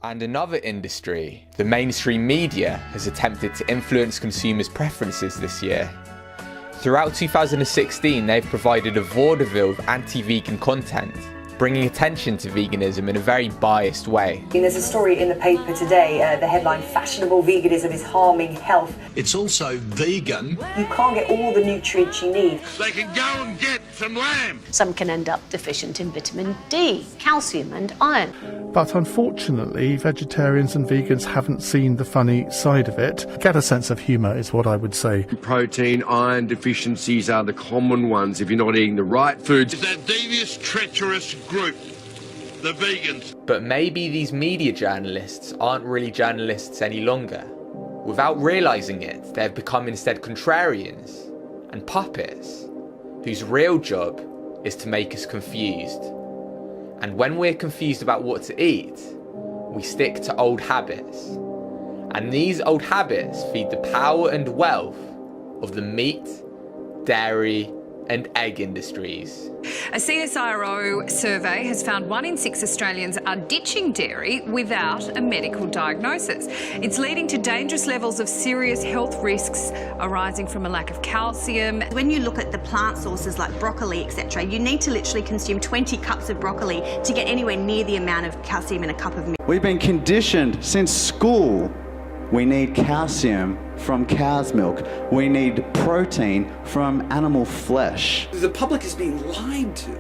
And another industry, the mainstream media, has attempted to influence consumers' preferences this year. Throughout 2016, they've provided a vaudeville of anti-vegan content, bringing attention to veganism in a very biased way. There's a story in the paper today, the headline, "Fashionable veganism is harming health." It's also vegan. You can't get all the nutrients you need. They can go and get some lamb. Some can end up deficient in vitamin D, calcium and iron. But unfortunately, vegetarians and vegans haven't seen the funny side of it. Get a sense of humour is what I would say. Protein, iron deficiencies are the common ones if you're not eating the right foods. It's that devious, treacherous group, the vegans. But maybe these media journalists aren't really journalists any longer. Without realising it, they've become instead contrarians and puppets, whose real job is to make us confused. And when we're confused about what to eat, we stick to old habits. And these old habits feed the power and wealth of the meat, dairy, and egg industries. A CSIRO survey has found 1 in 6 Australians are ditching dairy without a medical diagnosis. It's leading to dangerous levels of serious health risks arising from a lack of calcium. When you look at the plant sources like broccoli, etc., you need to literally consume 20 cups of broccoli to get anywhere near the amount of calcium in a cup of milk. We've been conditioned since school. We need calcium from cow's milk. We need protein from animal flesh. The public is being lied to,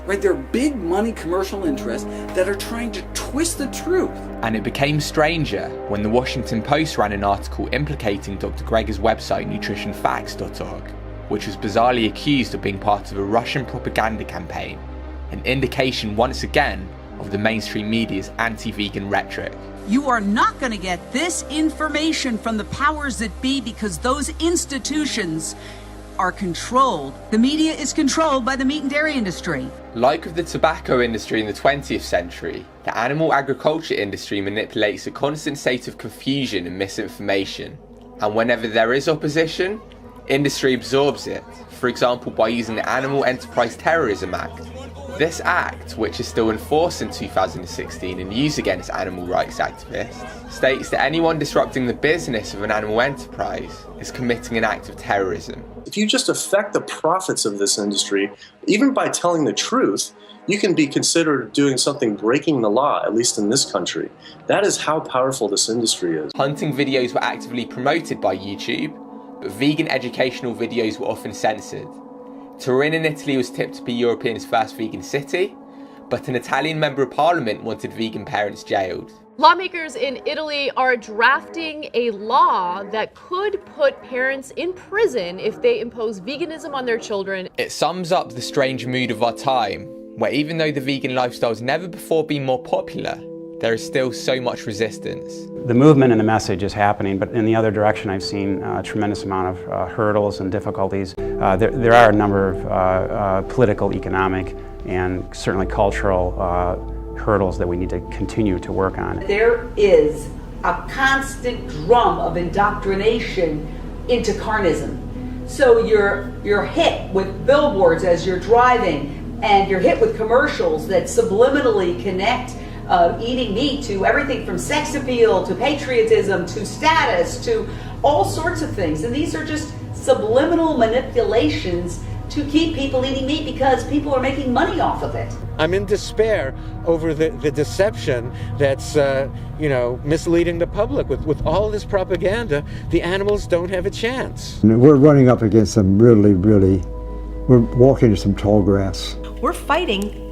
right? There are big money commercial interests that are trying to twist the truth. And it became stranger when the Washington Post ran an article implicating Dr. Greger's website nutritionfacts.org, which was bizarrely accused of being part of a Russian propaganda campaign, an indication once again of the mainstream media's anti-vegan rhetoric. You are not going to get this information from the powers that be because those institutions are controlled. The media is controlled by the meat and dairy industry. Like with the tobacco industry in the 20th century, the animal agriculture industry manipulates a constant state of confusion and misinformation. And whenever there is opposition, industry absorbs it, for example by using the Animal Enterprise Terrorism Act. This act, which is still in force in 2016 and used against animal rights activists, states that anyone disrupting the business of an animal enterprise is committing an act of terrorism. If you just affect the profits of this industry, even by telling the truth, you can be considered doing something breaking the law, at least in this country. That is how powerful this industry is. Hunting videos were actively promoted by YouTube, but vegan educational videos were often censored. Turin in Italy was tipped to be Europe's first vegan city, but an Italian member of parliament wanted vegan parents jailed. Lawmakers in Italy are drafting a law that could put parents in prison if they impose veganism on their children. It sums up the strange mood of our time, where even though the vegan lifestyle has never before been more popular, there is still so much resistance. The movement and the message is happening, but in the other direction I've seen a tremendous amount of hurdles and difficulties. There are a number of political, economic, and certainly cultural hurdles that we need to continue to work on. There is a constant drum of indoctrination into carnism. So you're hit with billboards as you're driving, and you're hit with commercials that subliminally connect eating meat to everything from sex appeal to patriotism to status to all sorts of things. And these are just subliminal manipulations to keep people eating meat because people are making money off of it. I'm in despair over the deception that's misleading the public. With all this propaganda, the animals don't have a chance. We're running up against some we're walking into some tall grass. We're fighting,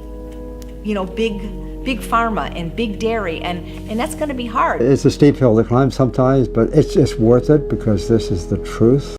big pharma and big dairy, and that's going to be hard. It's a steep hill to climb sometimes, but it's worth it because this is the truth.